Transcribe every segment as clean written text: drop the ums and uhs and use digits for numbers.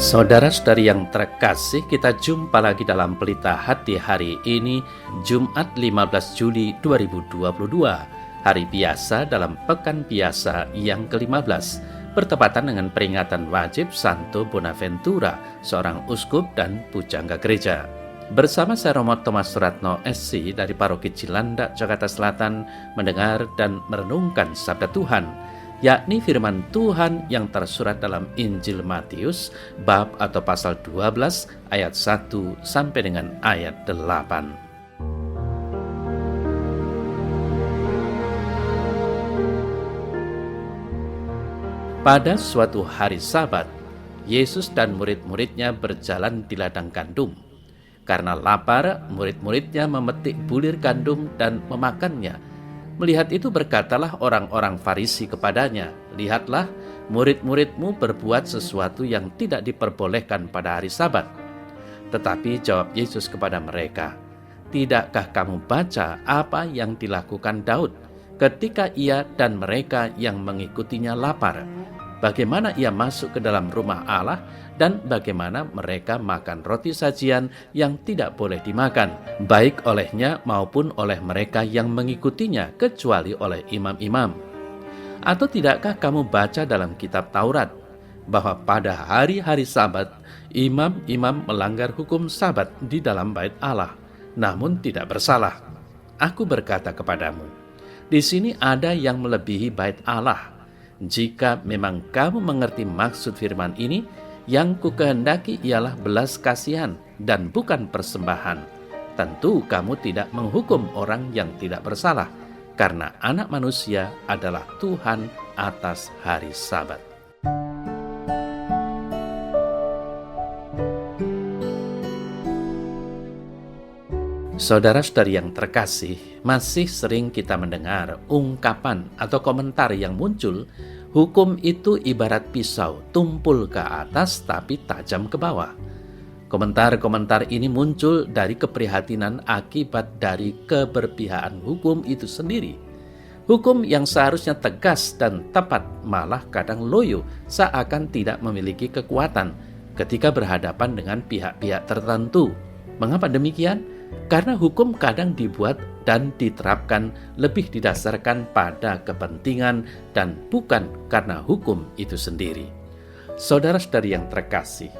Saudara-saudari yang terkasih, kita jumpa lagi dalam Pelita Hati hari ini, Jumat 15 Juli 2022, hari biasa dalam Pekan Biasa yang ke-15, bertepatan dengan peringatan wajib Santo Bonaventura, seorang uskup dan pujangga gereja. Bersama saya Romo Thomas Suratno SC dari Paroki Cilandak, Jakarta Selatan, mendengar dan merenungkan Sabda Tuhan, yakni firman Tuhan yang tersurat dalam Injil Matius bab atau pasal 12 ayat 1 sampai dengan ayat 8. Pada suatu hari Sabat, Yesus dan murid-muridnya berjalan di ladang gandum. Karena lapar, murid-muridnya memetik bulir gandum dan memakannya. Melihat itu berkatalah orang-orang Farisi kepadanya, "Lihatlah, murid-muridmu berbuat sesuatu yang tidak diperbolehkan pada hari Sabat." Tetapi jawab Yesus kepada mereka, "Tidakkah kamu baca apa yang dilakukan Daud ketika ia dan mereka yang mengikutinya lapar? Bagaimana ia masuk ke dalam rumah Allah dan bagaimana mereka makan roti sajian yang tidak boleh dimakan, baik olehnya maupun oleh mereka yang mengikutinya, kecuali oleh imam-imam? Atau tidakkah kamu baca dalam kitab Taurat bahwa pada hari-hari Sabat imam-imam melanggar hukum Sabat di dalam bait Allah, namun tidak bersalah? Aku berkata kepadamu, di sini ada yang melebihi bait Allah. Jika memang kamu mengerti maksud firman ini, yang kukehendaki ialah belas kasihan dan bukan persembahan. Tentu kamu tidak menghukum orang yang tidak bersalah, karena Anak Manusia adalah Tuhan atas hari Sabat." Saudara-saudari yang terkasih, masih sering kita mendengar ungkapan atau komentar yang muncul, hukum itu ibarat pisau, tumpul ke atas tapi tajam ke bawah. Komentar-komentar ini muncul dari keprihatinan akibat dari keberpihakan hukum itu sendiri. Hukum yang seharusnya tegas dan tepat malah kadang loyo, seakan tidak memiliki kekuatan ketika berhadapan dengan pihak-pihak tertentu. Mengapa demikian? Karena hukum kadang dibuat dan diterapkan lebih didasarkan pada kepentingan dan bukan karena hukum itu sendiri. Saudara-saudari yang terkasih,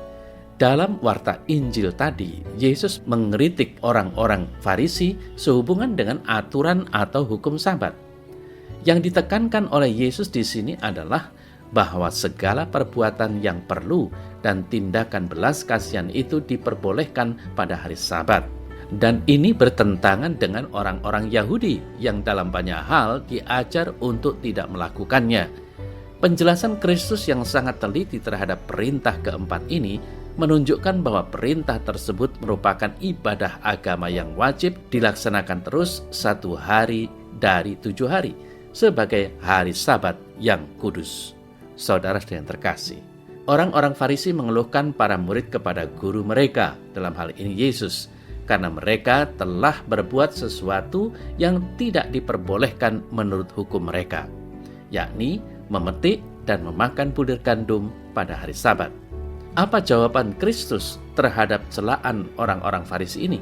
dalam warta Injil tadi, Yesus mengkritik orang-orang Farisi sehubungan dengan aturan atau hukum Sabat. Yang ditekankan oleh Yesus di sini adalah bahwa segala perbuatan yang perlu dan tindakan belas kasihan itu diperbolehkan pada hari Sabat. Dan ini bertentangan dengan orang-orang Yahudi yang dalam banyak hal diajar untuk tidak melakukannya. Penjelasan Kristus yang sangat teliti terhadap perintah keempat ini menunjukkan bahwa perintah tersebut merupakan ibadah agama yang wajib dilaksanakan terus 1 hari dari 7 hari sebagai hari Sabat yang kudus. Saudara yang terkasih, orang-orang Farisi mengeluhkan para murid kepada guru mereka, dalam hal ini Yesus, karena mereka telah berbuat sesuatu yang tidak diperbolehkan menurut hukum mereka, yakni memetik dan memakan bulir gandum pada hari Sabat. Apa jawaban Kristus terhadap celaan orang-orang Farisi ini?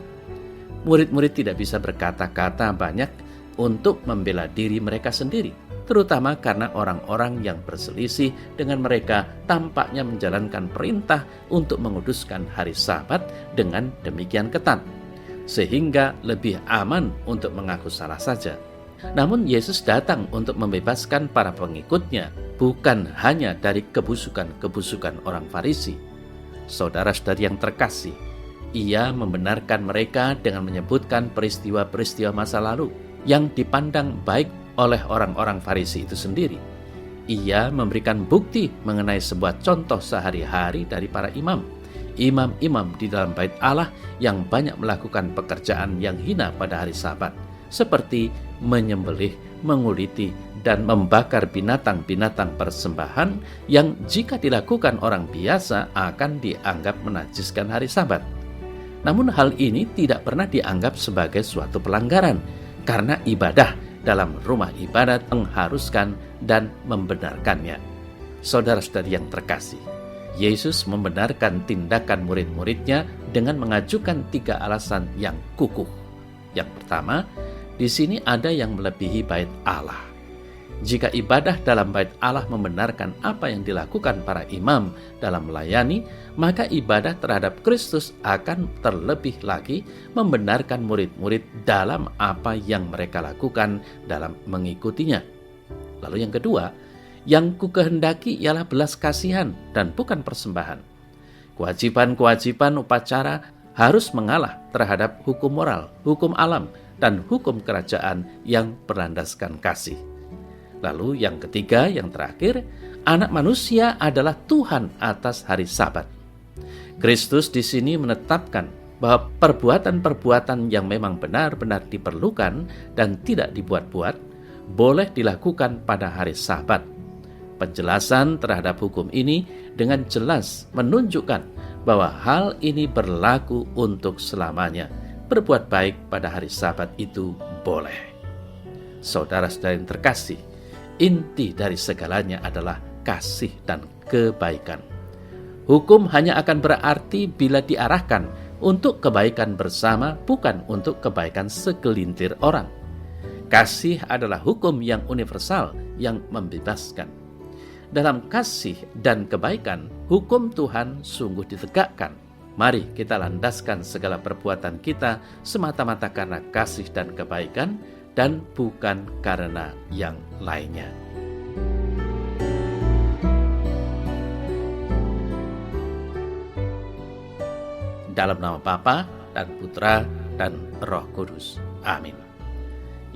Murid-murid tidak bisa berkata-kata banyak untuk membela diri mereka sendiri, terutama karena orang-orang yang berselisih dengan mereka tampaknya menjalankan perintah untuk menguduskan hari Sabat dengan demikian ketat, sehingga lebih aman untuk mengaku salah saja. Namun Yesus datang untuk membebaskan para pengikutnya, bukan hanya dari kebusukan-kebusukan orang Farisi. Saudara-saudari yang terkasih, ia membenarkan mereka dengan menyebutkan peristiwa-peristiwa masa lalu yang dipandang baik oleh orang-orang Farisi itu sendiri. Ia memberikan bukti mengenai sebuah contoh sehari-hari dari para imam-imam di dalam bait Allah yang banyak melakukan pekerjaan yang hina pada hari Sabat, seperti menyembelih, menguliti, dan membakar binatang-binatang persembahan yang jika dilakukan orang biasa akan dianggap menajiskan hari Sabat. Namun hal ini tidak pernah dianggap sebagai suatu pelanggaran, karena ibadah dalam rumah ibadat mengharuskan dan membenarkannya. Saudara-saudari yang terkasih, Yesus membenarkan tindakan murid-muridnya dengan mengajukan 3 alasan yang kukuh. Yang pertama, di sini ada yang melebihi bait Allah. Jika ibadah dalam bait Allah membenarkan apa yang dilakukan para imam dalam melayani, maka ibadah terhadap Kristus akan terlebih lagi membenarkan murid-murid dalam apa yang mereka lakukan dalam mengikutinya. Lalu yang kedua, yang kukehendaki ialah belas kasihan dan bukan persembahan. Kewajiban-kewajiban upacara harus mengalah terhadap hukum moral, hukum alam, dan hukum kerajaan yang berlandaskan kasih. Lalu yang ketiga, yang terakhir, Anak Manusia adalah Tuhan atas hari Sabat. Kristus di sini menetapkan bahwa perbuatan-perbuatan yang memang benar-benar diperlukan dan tidak dibuat-buat boleh dilakukan pada hari Sabat. Penjelasan terhadap hukum ini dengan jelas menunjukkan bahwa hal ini berlaku untuk selamanya. Berbuat baik pada hari Sabat itu boleh. Saudara-saudara yang terkasih, inti dari segalanya adalah kasih dan kebaikan. Hukum hanya akan berarti bila diarahkan untuk kebaikan bersama, bukan untuk kebaikan segelintir orang. Kasih adalah hukum yang universal yang membebaskan. Dalam kasih dan kebaikan, hukum Tuhan sungguh ditegakkan. Mari kita landaskan segala perbuatan kita semata-mata karena kasih dan kebaikan dan bukan karena yang lainnya. Dalam nama Bapa dan Putra dan Roh Kudus. Amin.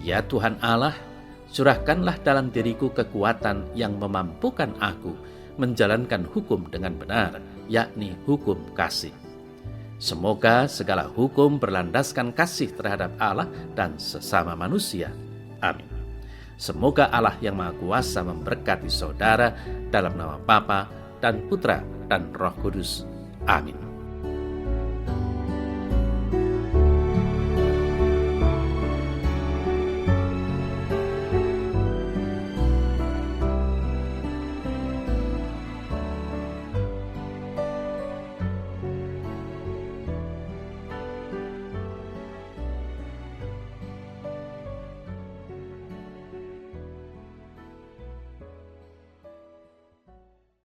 Ya Tuhan Allah, curahkanlah dalam diriku kekuatan yang memampukan aku menjalankan hukum dengan benar, yakni hukum kasih. Semoga segala hukum berlandaskan kasih terhadap Allah dan sesama manusia. Amin. Semoga Allah yang Maha Kuasa memberkati saudara dalam nama Bapa dan Putra dan Roh Kudus. Amin.